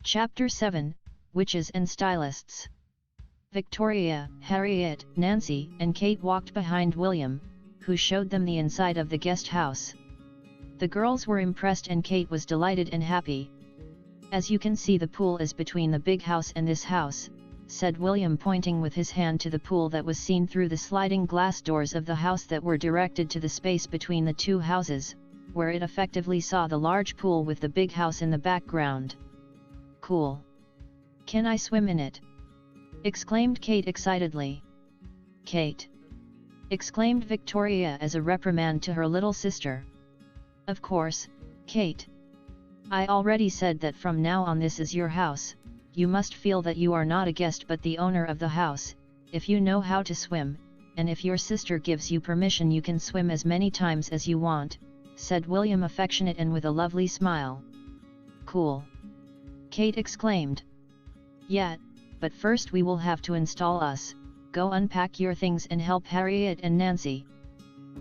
Chapter 7, Witches and Stylists. Victoria, Harriet, Nancy, and Kate walked behind William, who showed them the inside of the guest house. The girls were impressed and Kate was delighted and happy. "As you can see, the pool is between the big house and this house," said William, pointing with his hand to the pool that was seen through the sliding glass doors of the house that were directed to the space between the two houses, where it effectively saw the large pool with the big house in the background. "Cool. Can I swim in it?" exclaimed Kate excitedly. "Kate!" exclaimed Victoria as a reprimand to her little sister. "Of course, Kate. I already said that from now on this is your house. You must feel that you are not a guest but the owner of the house. If you know how to swim, and if your sister gives you permission, you can swim as many times as you want," said William, affectionate and with a lovely smile. "Cool!" Kate exclaimed. "Yeah, but first we will have to install us. Go unpack your things and help Harriet and Nancy."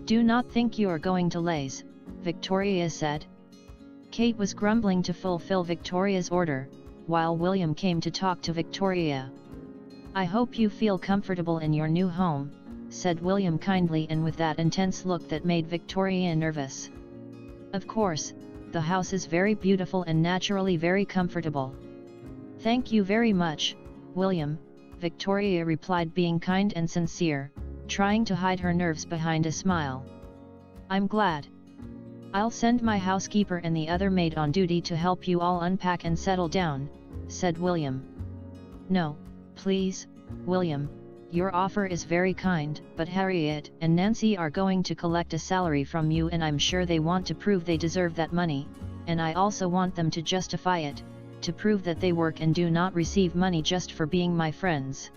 "Do not think you are going to laze," Victoria said. Kate was grumbling to fulfill Victoria's order, while William came to talk to Victoria. "I hope you feel comfortable in your new home," said William kindly and with that intense look that made Victoria nervous. "Of course, the house is very beautiful and naturally very comfortable." "Thank you very much, William," Victoria replied, being kind and sincere, trying to hide her nerves behind a smile. "I'm glad. I'll send my housekeeper and the other maid on duty to help you all unpack and settle down," said William. "No, please, William, your offer is very kind, but Harriet and Nancy are going to collect a salary from you and I'm sure they want to prove they deserve that money, and I also want them to justify it, to prove that they work and do not receive money just for being my friends.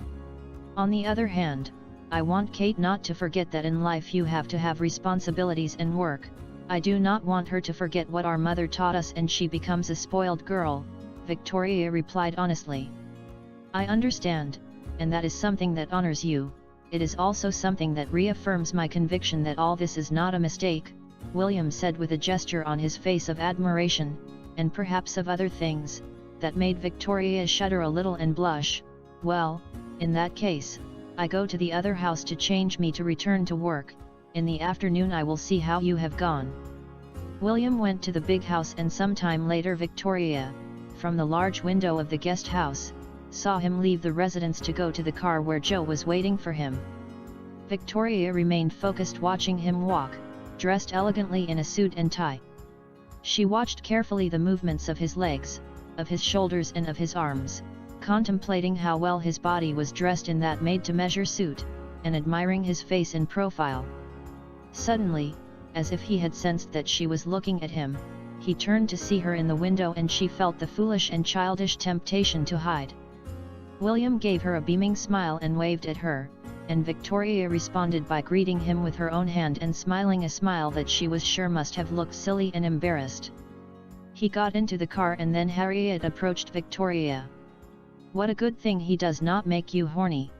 On the other hand, I want Kate not to forget that in life you have to have responsibilities and work. I do not want her to forget what our mother taught us and she becomes a spoiled girl," Victoria replied honestly. "I understand, and that is something that honors you. It is also something that reaffirms my conviction that all this is not a mistake," William said with a gesture on his face of admiration, and perhaps of other things, that made Victoria shudder a little and blush. "Well, in that case, I go to the other house to change me to return to work. In the afternoon I will see how you have gone." William went to the big house and some time later Victoria, from the large window of the guest house, saw him leave the residence to go to the car where Joe was waiting for him. Victoria remained focused watching him walk, dressed elegantly in a suit and tie. She watched carefully the movements of his legs, of his shoulders and of his arms, contemplating how well his body was dressed in that made-to-measure suit, and admiring his face in profile. Suddenly, as if he had sensed that she was looking at him, he turned to see her in the window and she felt the foolish and childish temptation to hide. William gave her a beaming smile and waved at her, and Victoria responded by greeting him with her own hand and smiling a smile that she was sure must have looked silly and embarrassed. He got into the car and then Harriet approached Victoria. "What a good thing he does not make you horny,"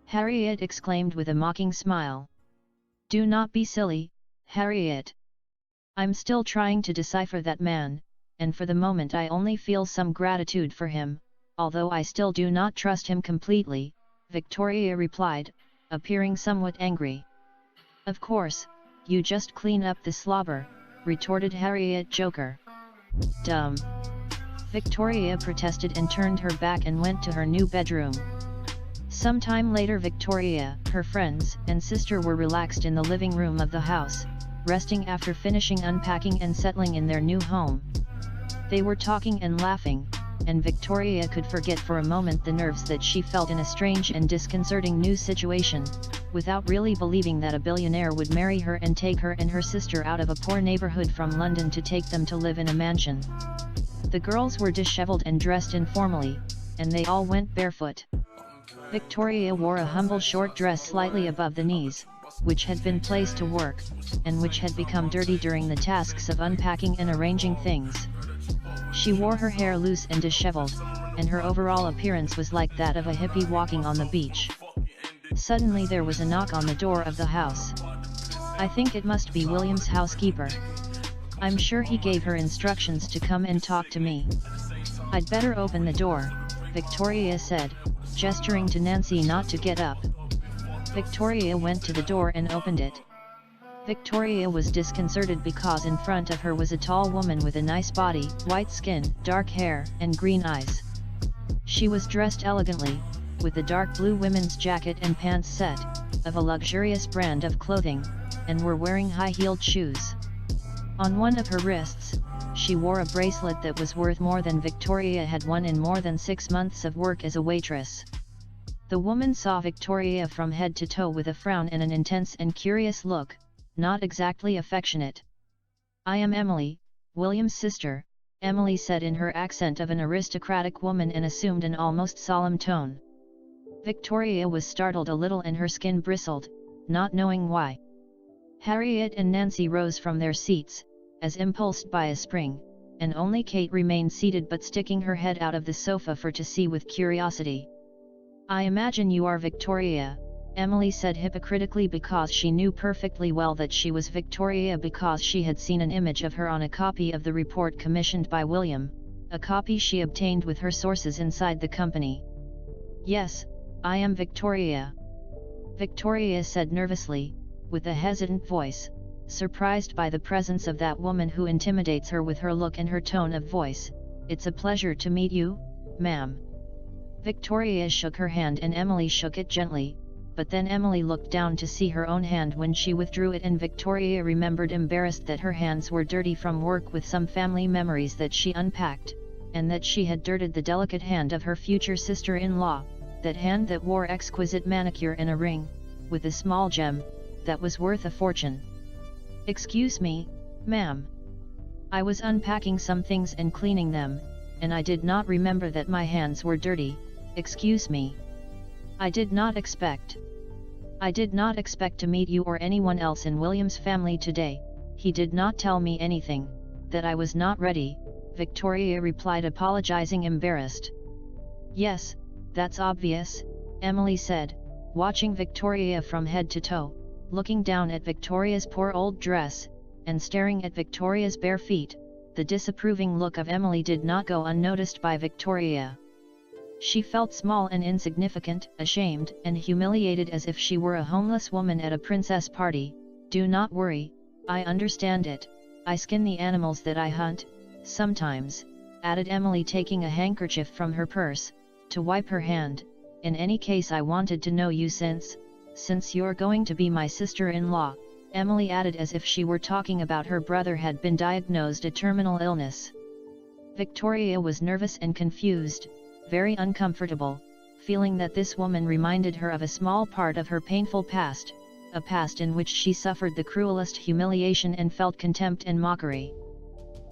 Harriet exclaimed with a mocking smile. "Do not be silly, Harriet. I'm still trying to decipher that man, and for the moment I only feel some gratitude for him, although I still do not trust him completely," Victoria replied, appearing somewhat angry. "Of course, you just clean up the slobber," retorted Harriet joker. "Dumb." Victoria protested and turned her back and went to her new bedroom. Some time later Victoria, her friends and sister were relaxed in the living room of the house, resting after finishing unpacking and settling in their new home. They were talking and laughing, and Victoria could forget for a moment the nerves that she felt in a strange and disconcerting new situation, without really believing that a billionaire would marry her and take her and her sister out of a poor neighborhood from London to take them to live in a mansion. The girls were disheveled and dressed informally, and they all went barefoot. Victoria wore a humble short dress slightly above the knees, which had been placed to work, and which had become dirty during the tasks of unpacking and arranging things. She wore her hair loose and disheveled, and her overall appearance was like that of a hippie walking on the beach. Suddenly there was a knock on the door of the house. "I think it must be William's housekeeper. I'm sure he gave her instructions to come and talk to me." "I'd better open the door," Victoria said, gesturing to Nancy not to get up. Victoria went to the door and opened it. Victoria was disconcerted because in front of her was a tall woman with a nice body, white skin, dark hair, and green eyes. She was dressed elegantly, with a dark blue women's jacket and pants set, of a luxurious brand of clothing, and were wearing high-heeled shoes. On one of her wrists, she wore a bracelet that was worth more than Victoria had won in more than 6 months of work as a waitress. The woman saw Victoria from head to toe with a frown and an intense and curious look, not exactly affectionate. "I am Emily, William's sister," Emily said in her accent of an aristocratic woman and assumed an almost solemn tone. Victoria was startled a little and her skin bristled, not knowing why. Harriet and Nancy rose from their seats, as impulsed by a spring, and only Kate remained seated but sticking her head out of the sofa for to see with curiosity. "I imagine you are Victoria," Emily said hypocritically because she knew perfectly well that she was Victoria because she had seen an image of her on a copy of the report commissioned by William, a copy she obtained with her sources inside the company. "Yes, I am Victoria," Victoria said nervously, with a hesitant voice, surprised by the presence of that woman who intimidates her with her look and her tone of voice. "It's a pleasure to meet you, ma'am." Victoria shook her hand and Emily shook it gently, but then Emily looked down to see her own hand when she withdrew it and Victoria remembered embarrassed that her hands were dirty from work with some family memories that she unpacked, and that she had dirtied the delicate hand of her future sister-in-law, that hand that wore exquisite manicure and a ring, with a small gem, that was worth a fortune. "Excuse me, ma'am. I was unpacking some things and cleaning them, and I did not remember that my hands were dirty, excuse me. I did not expect to meet you or anyone else in William's family today. He did not tell me anything, that I was not ready," Victoria replied, apologizing embarrassed. "Yes, that's obvious," Emily said, watching Victoria from head to toe, looking down at Victoria's poor old dress, and staring at Victoria's bare feet. The disapproving look of Emily did not go unnoticed by Victoria. She felt small and insignificant, ashamed and humiliated as if she were a homeless woman at a princess party. "Do not worry, I understand it. I skin the animals that I hunt, sometimes," added Emily, taking a handkerchief from her purse, to wipe her hand. "In any case, I wanted to know you since you're going to be my sister-in-law," Emily added as if she were talking about her brother had been diagnosed a terminal illness. Victoria was nervous and confused, very uncomfortable, feeling that this woman reminded her of a small part of her painful past, a past in which she suffered the cruelest humiliation and felt contempt and mockery.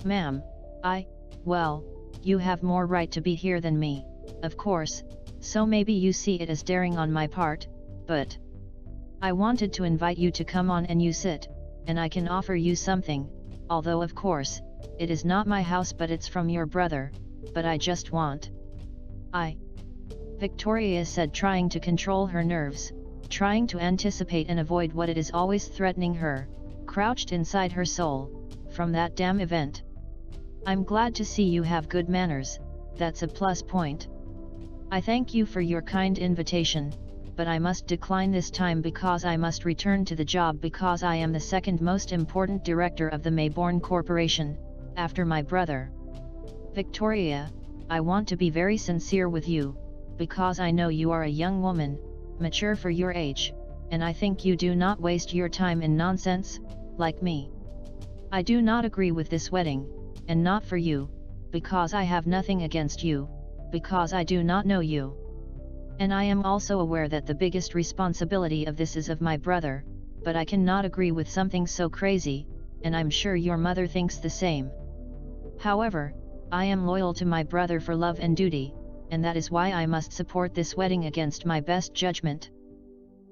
"Ma'am, well, you have more right to be here than me, of course, so maybe you see it as daring on my part, but I wanted to invite you to come on and you sit, and I can offer you something, although of course, it is not my house but it's from your brother, but I just want. Victoria said, trying to control her nerves, trying to anticipate and avoid what it is always threatening her, crouched inside her soul, from that damn event. "I'm glad to see you have good manners, that's a plus point. I thank you for your kind invitation, but I must decline this time because I must return to the job because I am the second most important director of the Mayborn Corporation, after my brother. Victoria, I want to be very sincere with you, because I know you are a young woman, mature for your age, and I think you do not waste your time in nonsense, like me. I do not agree with this wedding, and not for you, because I have nothing against you, because I do not know you. And I am also aware that the biggest responsibility of this is of my brother, but I cannot agree with something so crazy, and I'm sure your mother thinks the same. However, I am loyal to my brother for love and duty, and that is why I must support this wedding against my best judgment.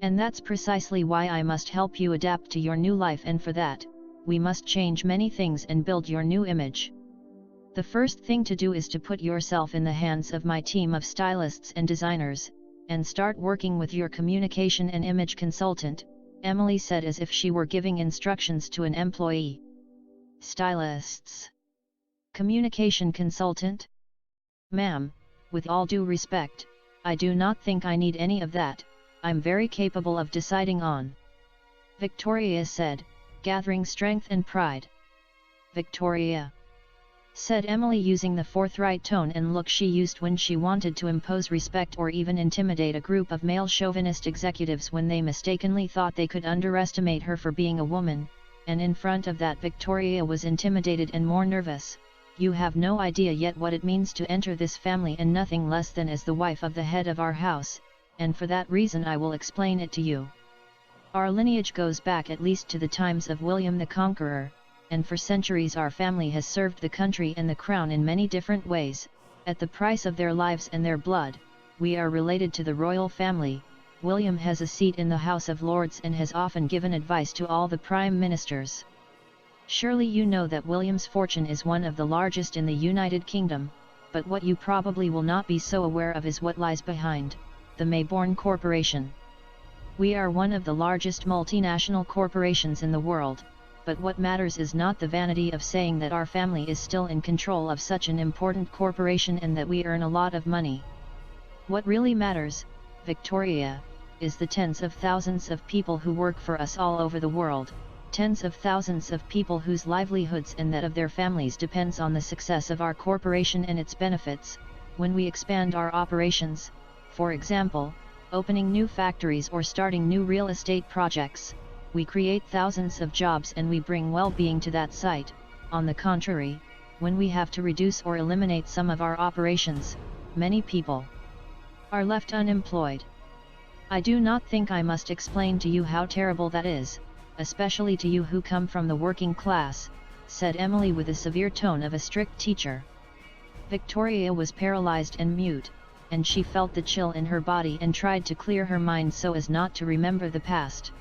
And that's precisely why I must help you adapt to your new life, and for that, we must change many things and build your new image. The first thing to do is to put yourself in the hands of my team of stylists and designers, and start working with your communication and image consultant," Emily said as if she were giving instructions to an employee. "Stylists? Communication consultant? Ma'am, with all due respect, I do not think I need any of that. I'm very capable of deciding on. Victoria said, gathering strength and pride. Victoria, said Emily, using the forthright tone and look she used when she wanted to impose respect or even intimidate a group of male chauvinist executives when they mistakenly thought they could underestimate her for being a woman, and in front of that Victoria was intimidated and more nervous. You have no idea yet what it means to enter this family, and nothing less than as the wife of the head of our house, and for that reason I will explain it to you. Our lineage goes back at least to the times of William the Conqueror, and for centuries our family has served the country and the crown in many different ways, at the price of their lives and their blood. We are related to the royal family. William has a seat in the House of Lords and has often given advice to all the prime ministers. Surely you know that William's fortune is one of the largest in the United Kingdom, but what you probably will not be so aware of is what lies behind the Mayborn Corporation. We are one of the largest multinational corporations in the world, but what matters is not the vanity of saying that our family is still in control of such an important corporation and that we earn a lot of money. What really matters, Victoria, is the tens of thousands of people who work for us all over the world, tens of thousands of people whose livelihoods and that of their families depends on the success of our corporation and its benefits. When we expand our operations, for example, opening new factories or starting new real estate projects, we create thousands of jobs and we bring well-being to that site. On the contrary, when we have to reduce or eliminate some of our operations, many people are left unemployed. I do not think I must explain to you how terrible that is, especially to you who come from the working class, said Emily with the severe tone of a strict teacher. Victoria was paralyzed and mute, and she felt the chill in her body and tried to clear her mind so as not to remember the past.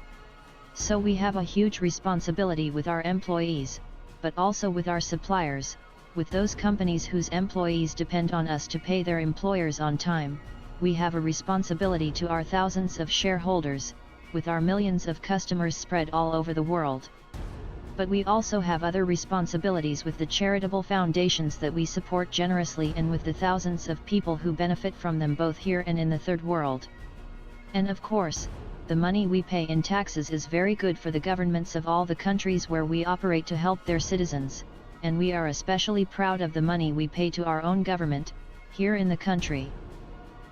So we have a huge responsibility with our employees, but also with our suppliers, with those companies whose employees depend on us to pay their employers on time. We have a responsibility to our thousands of shareholders, with our millions of customers spread all over the world. But we also have other responsibilities with the charitable foundations that we support generously and with the thousands of people who benefit from them both here and in the third world. And of course, the money we pay in taxes is very good for the governments of all the countries where we operate to help their citizens, and we are especially proud of the money we pay to our own government, here in the country.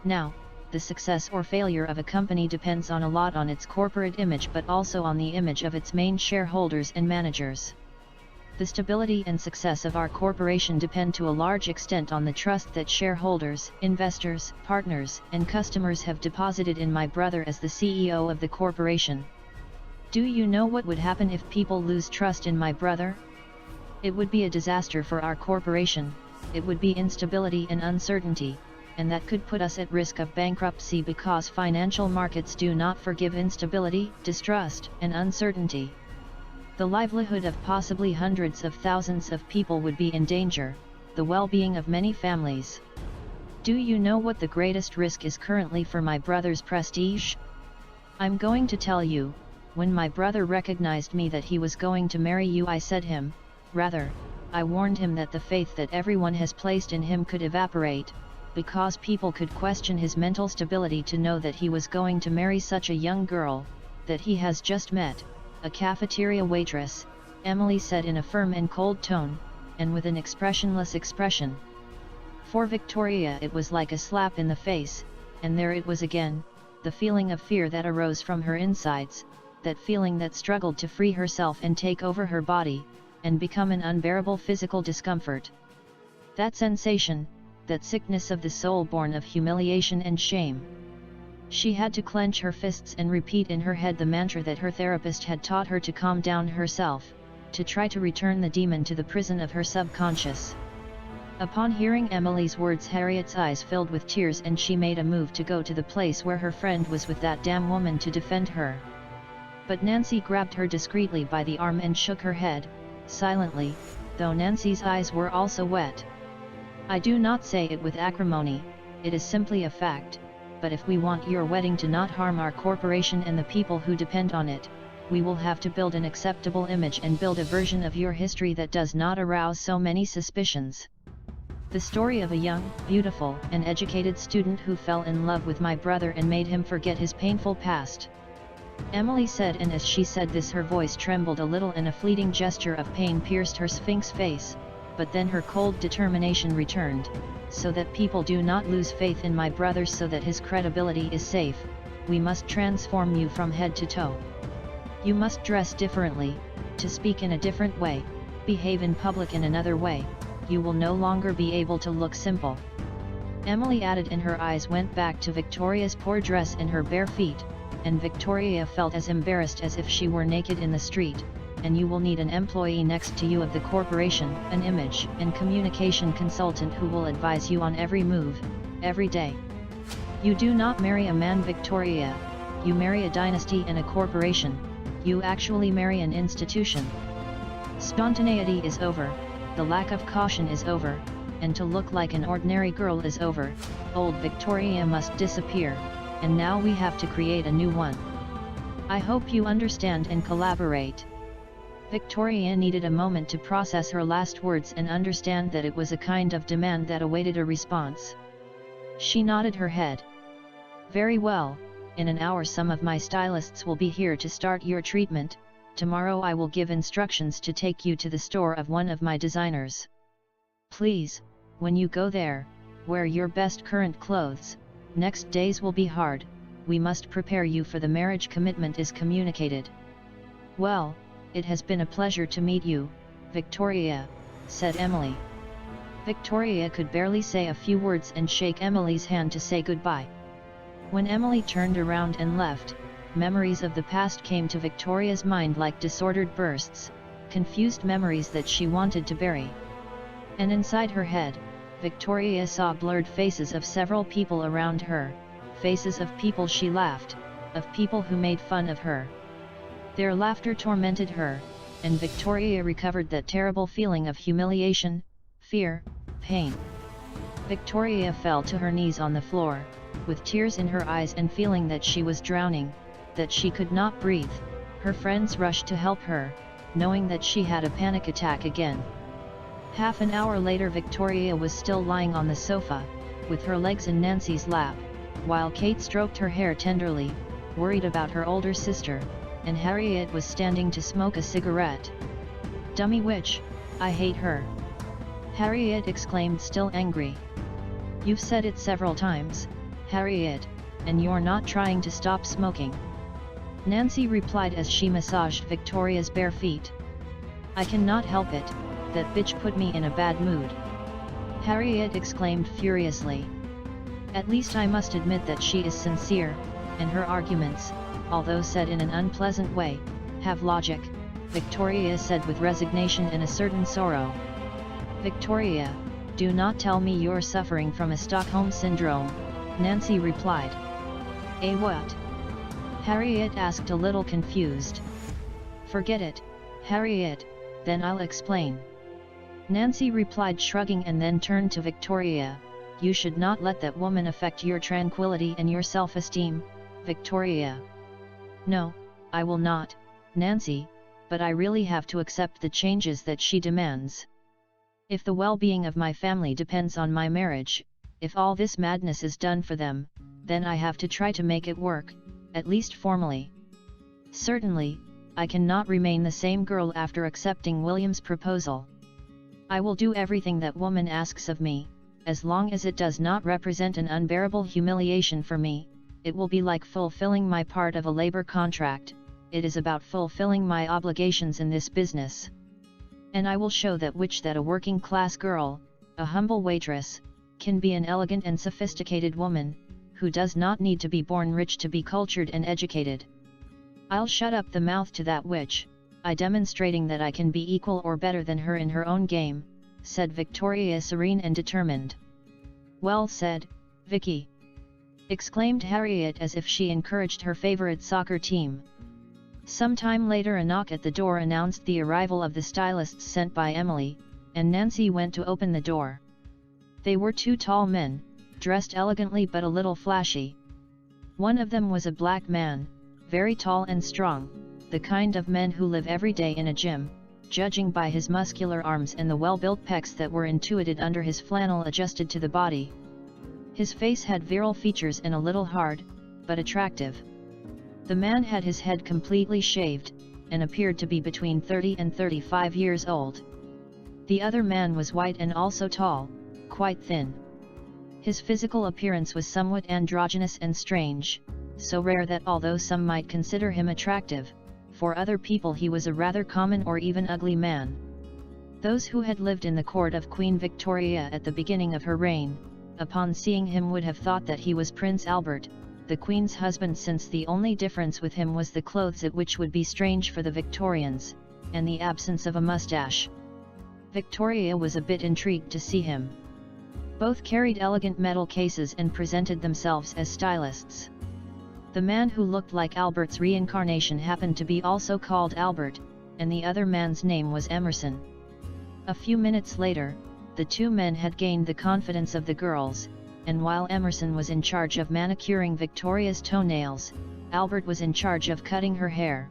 Now, the success or failure of a company depends on a lot on its corporate image but also on the image of its main shareholders and managers. The stability and success of our corporation depend to a large extent on the trust that shareholders, investors, partners, and customers have deposited in my brother as the CEO of the corporation. Do you know what would happen if people lose trust in my brother? It would be a disaster for our corporation. It would be instability and uncertainty, and that could put us at risk of bankruptcy because financial markets do not forgive instability, distrust, and uncertainty. The livelihood of possibly hundreds of thousands of people would be in danger, the well-being of many families. Do you know what the greatest risk is currently for my brother's prestige? I'm going to tell you. When my brother recognized me that he was going to marry you, I warned him that the faith that everyone has placed in him could evaporate, because people could question his mental stability to know that he was going to marry such a young girl, that he has just met, a cafeteria waitress, Emily said in a firm and cold tone, and with an expressionless expression. For Victoria it was like a slap in the face, and there it was again, the feeling of fear that arose from her insides, that feeling that struggled to free herself and take over her body, and become an unbearable physical discomfort. That sensation, that sickness of the soul born of humiliation and shame. She had to clench her fists and repeat in her head the mantra that her therapist had taught her to calm down herself, to try to return the demon to the prison of her subconscious. Upon hearing Emily's words, Harriet's eyes filled with tears and she made a move to go to the place where her friend was with that damn woman to defend her. But Nancy grabbed her discreetly by the arm and shook her head, silently, though Nancy's eyes were also wet. I do not say it with acrimony, it is simply a fact, but if we want your wedding to not harm our corporation and the people who depend on it, we will have to build an acceptable image and build a version of your history that does not arouse so many suspicions. The story of a young, beautiful, and educated student who fell in love with my brother and made him forget his painful past. Emily said, and as she said this her voice trembled a little and a fleeting gesture of pain pierced her sphinx face, but then her cold determination returned. So that people do not lose faith in my brother, so that his credibility is safe, we must transform you from head to toe. You must dress differently, to speak in a different way, behave in public in another way. You will no longer be able to look simple. Emily added, and her eyes went back to Victoria's poor dress and her bare feet, and Victoria felt as embarrassed as if she were naked in the street. And you will need an employee next to you of the corporation, an image and communication consultant who will advise you on every move, every day. You do not marry a man, Victoria, you marry a dynasty and a corporation. You actually marry an institution. Spontaneity is over, the lack of caution is over, and to look like an ordinary girl is over. Old Victoria must disappear, and now we have to create a new one. I hope you understand and collaborate. Victoria needed a moment to process her last words and understand that it was a kind of demand that awaited a response. She nodded her head. Very well, in an hour some of my stylists will be here to start your treatment. Tomorrow I will give instructions to take you to the store of one of my designers. Please, when you go there, wear your best current clothes. Next days will be hard, we must prepare you for the marriage. Commitment is communicated. Well, it has been a pleasure to meet you, Victoria, said Emily. Victoria could barely say a few words and shake Emily's hand to say goodbye. When Emily turned around and left, memories of the past came to Victoria's mind like disordered bursts, confused memories that she wanted to bury. And inside her head, Victoria saw blurred faces of several people around her, faces of people she laughed, of people who made fun of her. Their laughter tormented her, and Victoria recovered that terrible feeling of humiliation, fear, pain. Victoria fell to her knees on the floor, with tears in her eyes and feeling that she was drowning, that she could not breathe. Her friends rushed to help her, knowing that she had a panic attack again. Half an hour later Victoria was still lying on the sofa, with her legs in Nancy's lap, while Kate stroked her hair tenderly, worried about her older sister, and Harriet was standing to smoke a cigarette. Dummy witch, I hate her! Harriet exclaimed, still angry. You've said it several times, Harriet, and you're not trying to stop smoking. Nancy replied as she massaged Victoria's bare feet. I cannot help it, that bitch put me in a bad mood. Harriet exclaimed furiously. At least I must admit that she is sincere, and her arguments, although said in an unpleasant way, have logic, Victoria said with resignation and a certain sorrow. Victoria, do not tell me you're suffering from a Stockholm syndrome, Nancy replied. What? Harriet asked, a little confused. Forget it, Harriet, then I'll explain. Nancy replied, shrugging, and then turned to Victoria. You should not let that woman affect your tranquility and your self-esteem, Victoria. No, I will not, Nancy, but I really have to accept the changes that she demands. If the well-being of my family depends on my marriage, if all this madness is done for them, then I have to try to make it work, at least formally. Certainly, I cannot remain the same girl after accepting William's proposal. I will do everything that woman asks of me, as long as it does not represent an unbearable humiliation for me. It will be like fulfilling my part of a labor contract. It is about fulfilling my obligations in this business. And I will show that a working-class girl, a humble waitress, can be an elegant and sophisticated woman, who does not need to be born rich to be cultured and educated. I'll shut up the mouth to that witch, demonstrating that I can be equal or better than her in her own game, said Victoria, serene and determined. Well said, Vicky! Exclaimed Harriet as if she encouraged her favorite soccer team. Some time later a knock at the door announced the arrival of the stylists sent by Emily, and Nancy went to open the door. They were two tall men, dressed elegantly but a little flashy. One of them was a black man, very tall and strong, the kind of men who live every day in a gym, judging by his muscular arms and the well-built pecs that were intuited under his flannel adjusted to the body. His face had virile features and a little hard, but attractive. The man had his head completely shaved, and appeared to be between 30 and 35 years old. The other man was white and also tall, quite thin. His physical appearance was somewhat androgynous and strange, so rare that although some might consider him attractive, for other people he was a rather common or even ugly man. Those who had lived in the court of Queen Victoria at the beginning of her reign, upon seeing him would have thought that he was Prince Albert, the Queen's husband, since the only difference with him was the clothes, at which would be strange for the Victorians, and the absence of a mustache. Victoria was a bit intrigued to see him. Both carried elegant metal cases and presented themselves as stylists. The man who looked like Albert's reincarnation happened to be also called Albert, and the other man's name was Emerson. A few minutes later, the two men had gained the confidence of the girls, and while Emerson was in charge of manicuring Victoria's toenails, Albert was in charge of cutting her hair.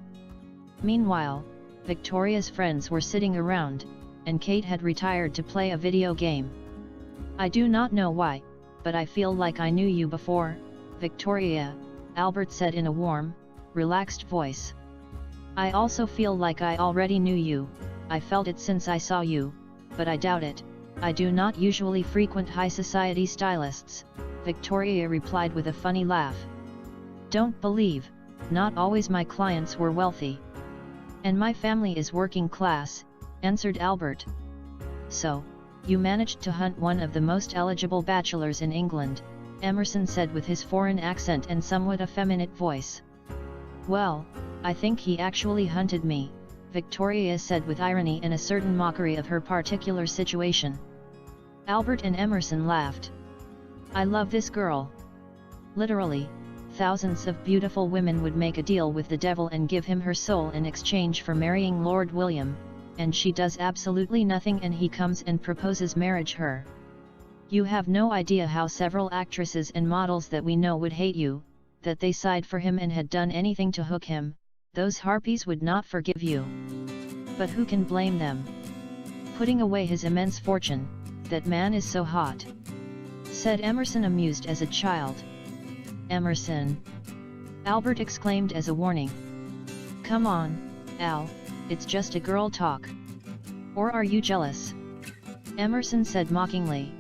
Meanwhile, Victoria's friends were sitting around, and Kate had retired to play a video game. "I do not know why, but I feel like I knew you before, Victoria," Albert said in a warm, relaxed voice. "I also feel like I already knew you. I felt it since I saw you, but I doubt it. I do not usually frequent high society stylists," Victoria replied with a funny laugh. "Don't believe, not always my clients were wealthy. And my family is working class," answered Albert. "So, you managed to hunt one of the most eligible bachelors in England," Emerson said with his foreign accent and somewhat effeminate voice. "Well, I think he actually hunted me," Victoria said with irony and a certain mockery of her particular situation. Albert and Emerson laughed. "I love this girl. Literally, thousands of beautiful women would make a deal with the devil and give him her soul in exchange for marrying Lord William, and she does absolutely nothing and he comes and proposes marriage her. You have no idea how several actresses and models that we know would hate you, that they sighed for him and had done anything to hook him. Those harpies would not forgive you. But who can blame them? Putting away his immense fortune, that man is so hot," said Emerson, amused as a child. "Emerson!" Albert exclaimed as a warning. "Come on, Al, it's just a girl talk. Or are you jealous?" Emerson said mockingly.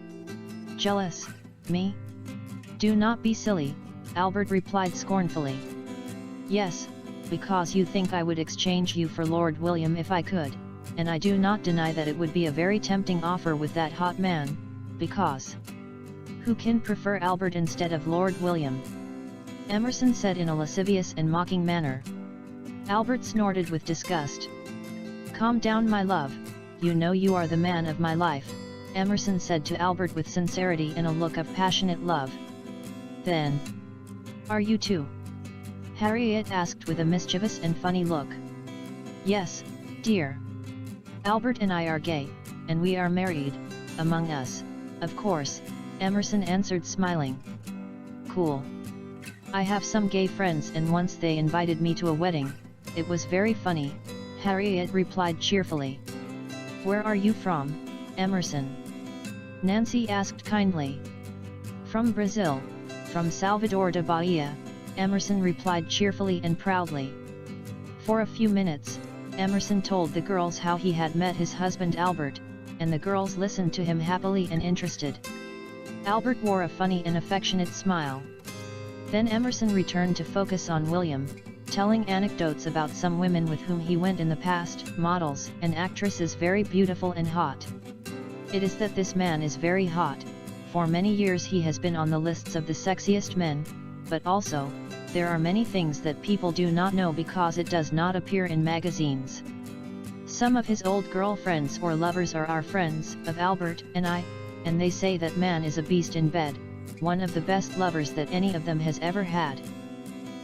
"Jealous, me? Do not be silly," Albert replied scornfully. "Yes, because you think I would exchange you for Lord William if I could, and I do not deny that it would be a very tempting offer with that hot man, because who can prefer Albert instead of Lord William?" Emerson said in a lascivious and mocking manner. Albert snorted with disgust. "Calm down, my love, you know you are the man of my life," Emerson said to Albert with sincerity and a look of passionate love. "Then, are you too?" Harriet asked with a mischievous and funny look. "Yes, dear. Albert and I are gay, and we are married, among us, of course," Emerson answered smiling. "Cool. I have some gay friends and once they invited me to a wedding. It was very funny," Harriet replied cheerfully. "Where are you from, Emerson?" Nancy asked kindly. "From Brazil, from Salvador da Bahia," Emerson replied cheerfully and proudly. For a few minutes, Emerson told the girls how he had met his husband Albert, and the girls listened to him happily and interested. Albert wore a funny and affectionate smile. Then Emerson returned to focus on William, telling anecdotes about some women with whom he went in the past, models and actresses very beautiful and hot. "It is that this man is very hot. For many years he has been on the lists of the sexiest men, but also, there are many things that people do not know because it does not appear in magazines. Some of his old girlfriends or lovers are our friends, of Albert and I, and they say that man is a beast in bed, one of the best lovers that any of them has ever had.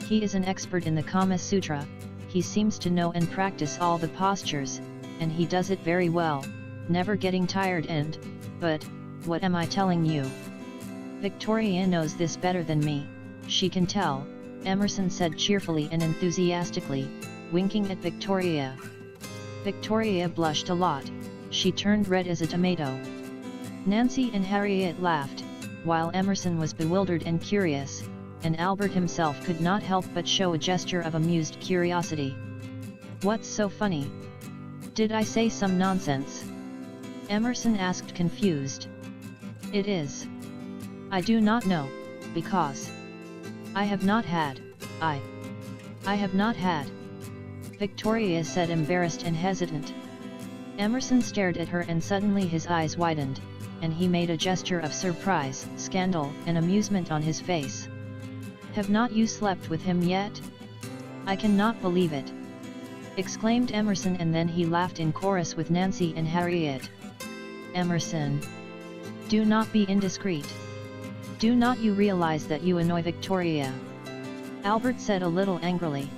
He is an expert in the Kama Sutra, he seems to know and practice all the postures, and he does it very well, never getting tired and, but, what am I telling you? Victoria knows this better than me, she can tell," Emerson said cheerfully and enthusiastically, winking at Victoria. Victoria blushed a lot, she turned red as a tomato. Nancy and Harriet laughed, while Emerson was bewildered and curious, and Albert himself could not help but show a gesture of amused curiosity. "What's so funny? Did I say some nonsense?" Emerson asked, confused. "It is. I do not know, because I have not had, I have not had," Victoria said, embarrassed and hesitant. Emerson stared at her and suddenly his eyes widened, and he made a gesture of surprise, scandal, and amusement on his face. "Have not you slept with him yet? I cannot believe it!" exclaimed Emerson, and then he laughed in chorus with Nancy and Harriet. "Emerson, do not be indiscreet. Do not you realize that you annoy Victoria?" Albert said a little angrily.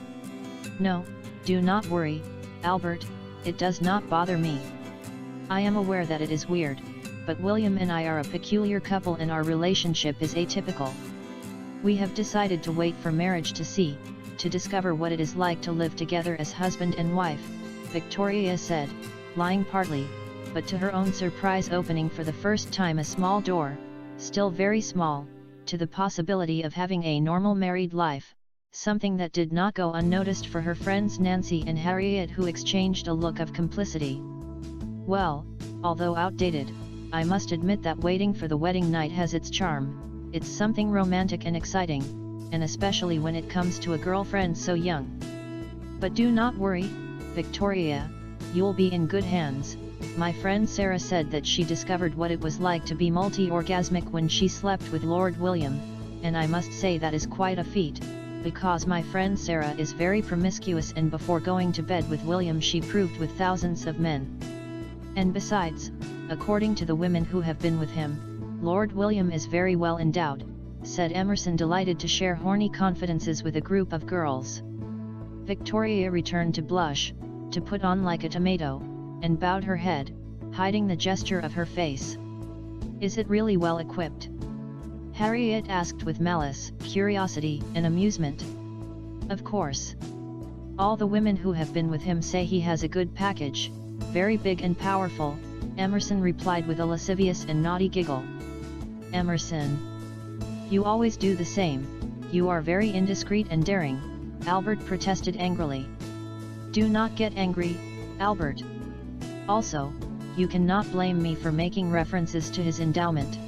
"No, do not worry, Albert, it does not bother me. I am aware that it is weird, but William and I are a peculiar couple and our relationship is atypical. We have decided to wait for marriage to discover what it is like to live together as husband and wife," Victoria said, lying partly, but to her own surprise, opening for the first time a small door, still very small, to the possibility of having a normal married life, something that did not go unnoticed for her friends Nancy and Harriet, who exchanged a look of complicity. "Well, although outdated, I must admit that waiting for the wedding night has its charm. It's something romantic and exciting, and especially when it comes to a girlfriend so young. But do not worry, Victoria, you'll be in good hands. My friend Sarah said that she discovered what it was like to be multi-orgasmic when she slept with Lord William, and I must say that is quite a feat, because my friend Sarah is very promiscuous, and before going to bed with William she proved with thousands of men. And besides, according to the women who have been with him, Lord William is very well endowed," said Emerson, delighted to share horny confidences with a group of girls. Victoria returned to blush, to put on like a tomato, and bowed her head, hiding the gesture of her face. "Is it really well equipped?" Harriet asked with malice, curiosity, and amusement. "Of course. All the women who have been with him say he has a good package, very big and powerful," Emerson replied with a lascivious and naughty giggle. "Emerson, you always do the same, you are very indiscreet and daring," Albert protested angrily. "Do not get angry, Albert. Also, you cannot blame me for making references to his endowment,"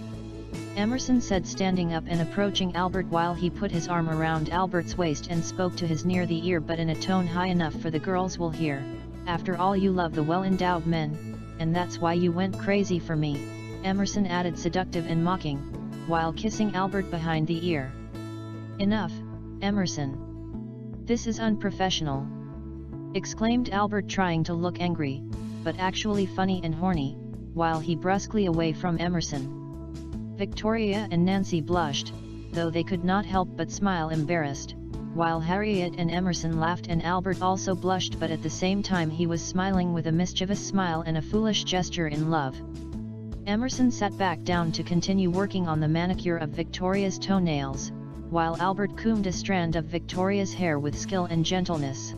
Emerson said, standing up and approaching Albert while he put his arm around Albert's waist and spoke to his near the ear, but in a tone high enough for the girls will hear. "After all, you love the well-endowed men, and that's why you went crazy for me," Emerson added, seductive and mocking, while kissing Albert behind the ear. "Enough, Emerson. This is unprofessional," exclaimed Albert, trying to look angry, but actually funny and horny, while he brusquely away from Emerson. Victoria and Nancy blushed, though they could not help but smile, embarrassed, while Harriet and Emerson laughed, and Albert also blushed, but at the same time he was smiling with a mischievous smile and a foolish gesture in love. Emerson sat back down to continue working on the manicure of Victoria's toenails, while Albert combed a strand of Victoria's hair with skill and gentleness.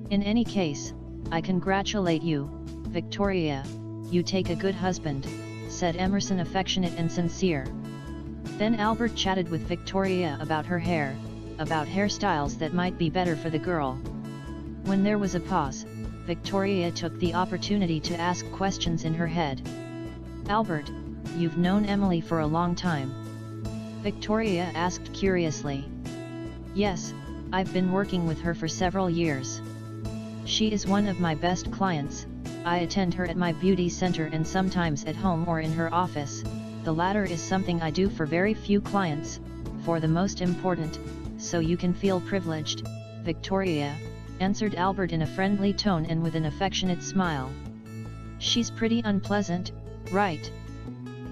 "In any case, I congratulate you, Victoria, you take a good husband," said Emerson, affectionate and sincere. Then Albert chatted with Victoria about her hair, about hairstyles that might be better for the girl. When there was a pause, Victoria took the opportunity to ask questions in her head. "Albert, you've known Emily for a long time?" Victoria asked curiously. "Yes, I've been working with her for several years. She is one of my best clients. I attend her at my beauty center and sometimes at home or in her office. The latter is something I do for very few clients, for the most important, so you can feel privileged," Victoria answered Albert in a friendly tone and with an affectionate smile. "She's pretty unpleasant, right?"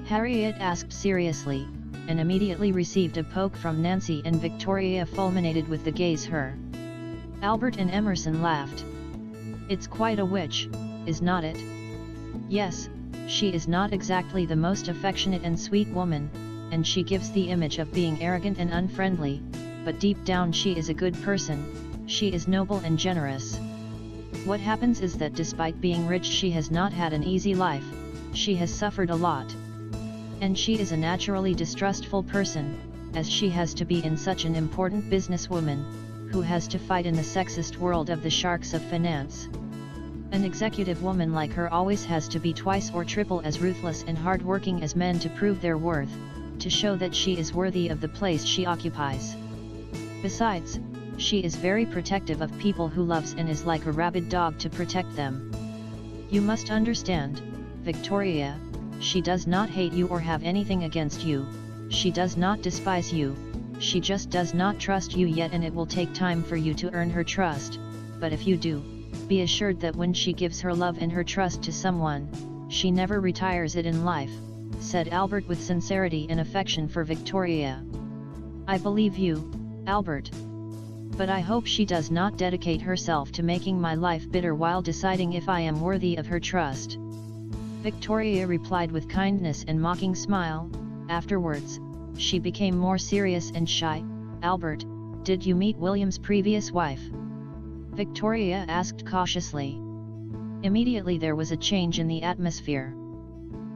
Harriet asked seriously, and immediately received a poke from Nancy, and Victoria fulminated with the gaze her. Albert and Emerson laughed. "It's quite a witch, is not it?" "Yes, she is not exactly the most affectionate and sweet woman, and she gives the image of being arrogant and unfriendly, but deep down she is a good person, she is noble and generous." What happens is that despite being rich she has not had an easy life, she has suffered a lot. And she is a naturally distrustful person, as she has to be in such an important businesswoman, who has to fight in the sexist world of the sharks of finance. An executive woman like her always has to be twice or triple as ruthless and hard-working as men to prove their worth, to show that she is worthy of the place she occupies. Besides, she is very protective of people who loves and is like a rabid dog to protect them. You must understand, Victoria, she does not hate you or have anything against you, she does not despise you, she just does not trust you yet, and it will take time for you to earn her trust, but if you do, be assured that when she gives her love and her trust to someone, she never retires it in life, said Albert with sincerity and affection for Victoria. I believe you, Albert. But I hope she does not dedicate herself to making my life bitter while deciding if I am worthy of her trust. Victoria replied with kindness and mocking smile. Afterwards, she became more serious and shy. Albert, did you meet William's previous wife? Victoria asked cautiously. Immediately there was a change in the atmosphere.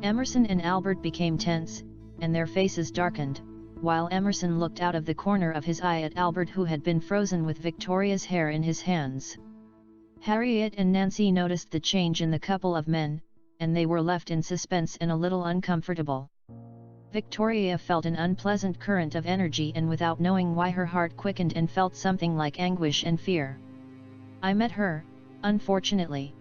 Emerson and Albert became tense, and their faces darkened, while Emerson looked out of the corner of his eye at Albert, who had been frozen with Victoria's hair in his hands. Harriet and Nancy noticed the change in the couple of men, and they were left in suspense and a little uncomfortable. Victoria felt an unpleasant current of energy, and without knowing why her heart quickened and felt something like anguish and fear. I met her, unfortunately.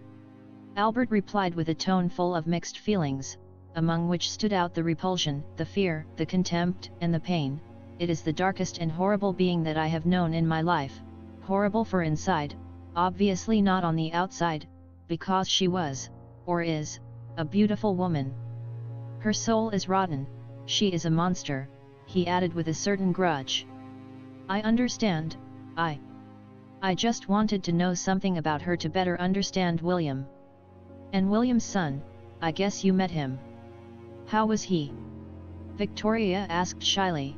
Albert replied with a tone full of mixed feelings, among which stood out the repulsion, the fear, the contempt, and the pain. It is the darkest and horrible being that I have known in my life, horrible for inside, obviously not on the outside, because she was, or is, a beautiful woman. Her soul is rotten, she is a monster, he added with a certain grudge. I understand, I just wanted to know something about her to better understand William. And William's son, I guess you met him. How was he? Victoria asked shyly.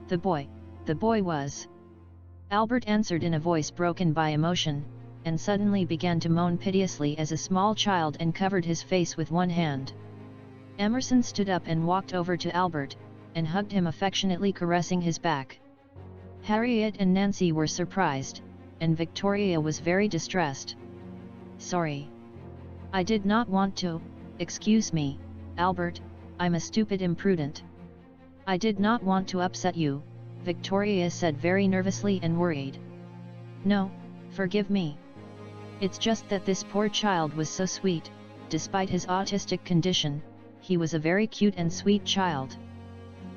The boy was. Albert answered in a voice broken by emotion, and suddenly began to moan piteously as a small child and covered his face with one hand. Emerson stood up and walked over to Albert, and hugged him affectionately, caressing his back. Harriet and Nancy were surprised, and Victoria was very distressed. Sorry. I did not want to, excuse me, Albert, I'm a stupid imprudent. I did not want to upset you, Victoria said very nervously and worried. No, forgive me. It's just that this poor child was so sweet, despite his autistic condition, he was a very cute and sweet child.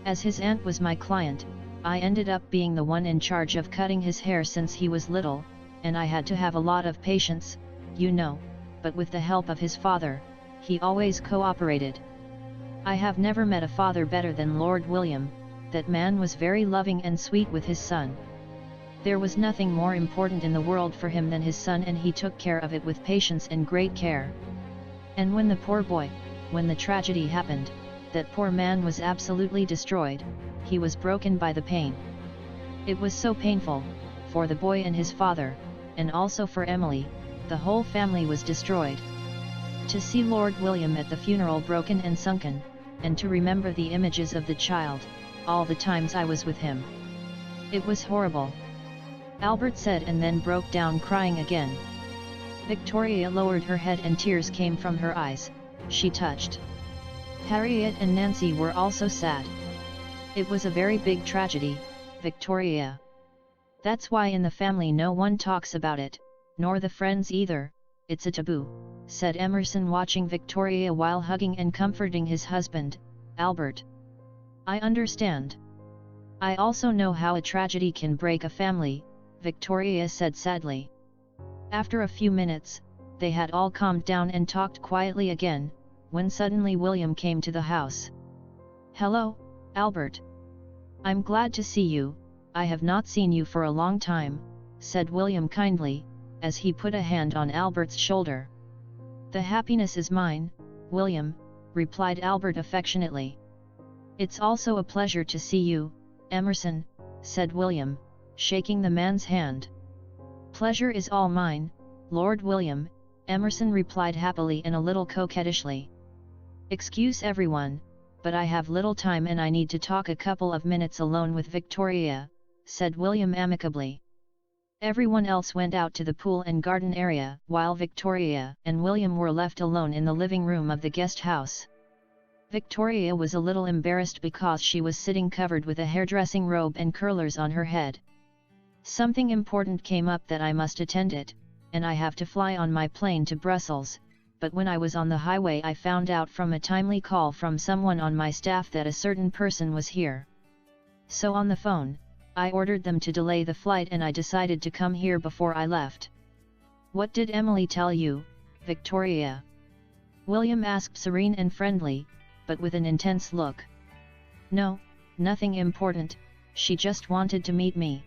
As his aunt was my client, I ended up being the one in charge of cutting his hair since he was little, and I had to have a lot of patience, you know, but with the help of his father, he always cooperated. I have never met a father better than Lord William. That man was very loving and sweet with his son. There was nothing more important in the world for him than his son, and he took care of it with patience and great care. And when the tragedy happened, that poor man was absolutely destroyed, he was broken by the pain. It was so painful, for the boy and his father, and also for Emily, the whole family was destroyed. To see Lord William at the funeral broken and sunken, and to remember the images of the child, all the times I was with him. It was horrible. Albert said, and then broke down crying again. Victoria lowered her head and tears came from her eyes. She touched. Harriet and Nancy were also sad. It was a very big tragedy, Victoria. That's why in the family no one talks about it, nor the friends either, it's a taboo, said Emerson, watching Victoria while hugging and comforting his husband, Albert. I understand. I also know how a tragedy can break a family, Victoria said sadly. After a few minutes, they had all calmed down and talked quietly again, when suddenly William came to the house. Hello, Albert. I'm glad to see you, I have not seen you for a long time, said William kindly, as he put a hand on Albert's shoulder. The happiness is mine, William, replied Albert affectionately. It's also a pleasure to see you, Emerson, said William, shaking the man's hand. Pleasure is all mine, Lord William, Emerson replied happily and a little coquettishly. Excuse everyone, but I have little time and I need to talk a couple of minutes alone with Victoria, said William amicably. Everyone else went out to the pool and garden area, while Victoria and William were left alone in the living room of the guest house. Victoria was a little embarrassed because she was sitting covered with a hairdressing robe and curlers on her head. Something important came up that I must attend it, and I have to fly on my plane to Brussels, but when I was on the highway I found out from a timely call from someone on my staff that a certain person was here. So on the phone, I ordered them to delay the flight and I decided to come here before I left. What did Emily tell you, Victoria? William asked, serene and friendly, but with an intense look. No, nothing important, she just wanted to meet me.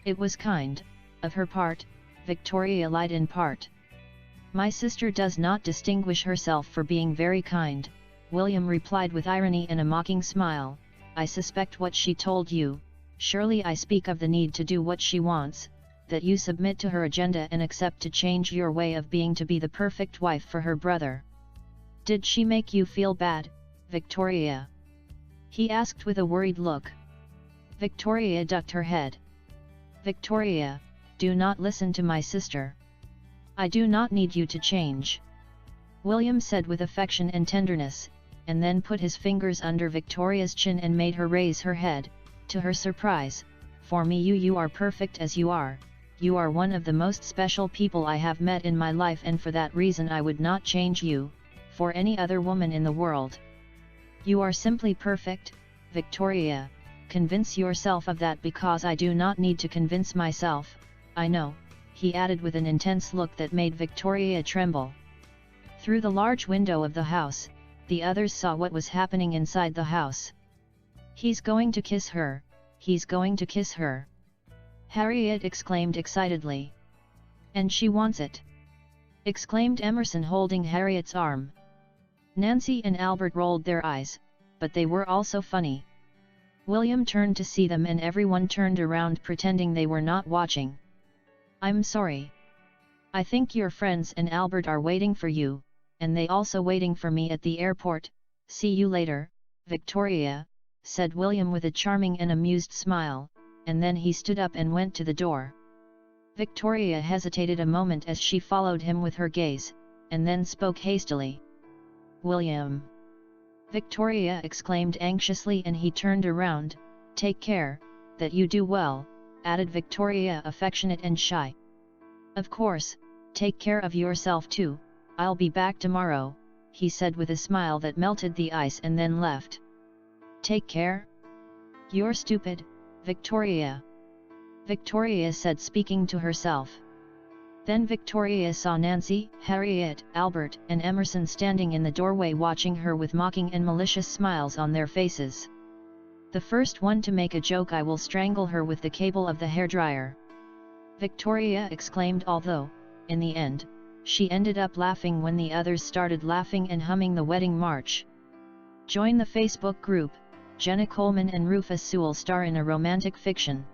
It was kind of her part, Victoria lied in part. My sister does not distinguish herself for being very kind, William replied with irony and a mocking smile. I suspect what she told you. Surely I speak of the need to do what she wants, that you submit to her agenda and accept to change your way of being to be the perfect wife for her brother. Did she make you feel bad, Victoria? He asked with a worried look. Victoria ducked her head. Victoria, do not listen to my sister. I do not need you to change, William said with affection and tenderness, and then put his fingers under Victoria's chin and made her raise her head. To her surprise, for me you are perfect as you are one of the most special people I have met in my life, and for that reason I would not change you for any other woman in the world. You are simply perfect, Victoria, convince yourself of that because I do not need to convince myself, I know, he added with an intense look that made Victoria tremble. Through the large window of the house, the others saw what was happening inside the house. He's going to kiss her, he's going to kiss her. Harriet exclaimed excitedly. And she wants it, exclaimed Emerson holding Harriet's arm. Nancy and Albert rolled their eyes, but they were also funny. William turned to see them and everyone turned around pretending they were not watching. I'm sorry. I think your friends and Albert are waiting for you, and they also waiting for me at the airport. See you later, Victoria, said William with a charming and amused smile, and then he stood up and went to the door. Victoria hesitated a moment as she followed him with her gaze, and then spoke hastily. William! Victoria exclaimed anxiously, and he turned around. Take care, that you do well, added Victoria, affectionate and shy. Of course, take care of yourself too, I'll be back tomorrow, he said with a smile that melted the ice and then left. Take care? You're stupid, Victoria. Victoria said, speaking to herself. Then Victoria saw Nancy, Harriet, Albert and Emerson standing in the doorway watching her with mocking and malicious smiles on their faces. The first one to make a joke, I will strangle her with the cable of the hairdryer, Victoria exclaimed, although, in the end, she ended up laughing when the others started laughing and humming the wedding march. Join the Facebook group, Jenna Coleman and Rufus Sewell star in a romantic fiction.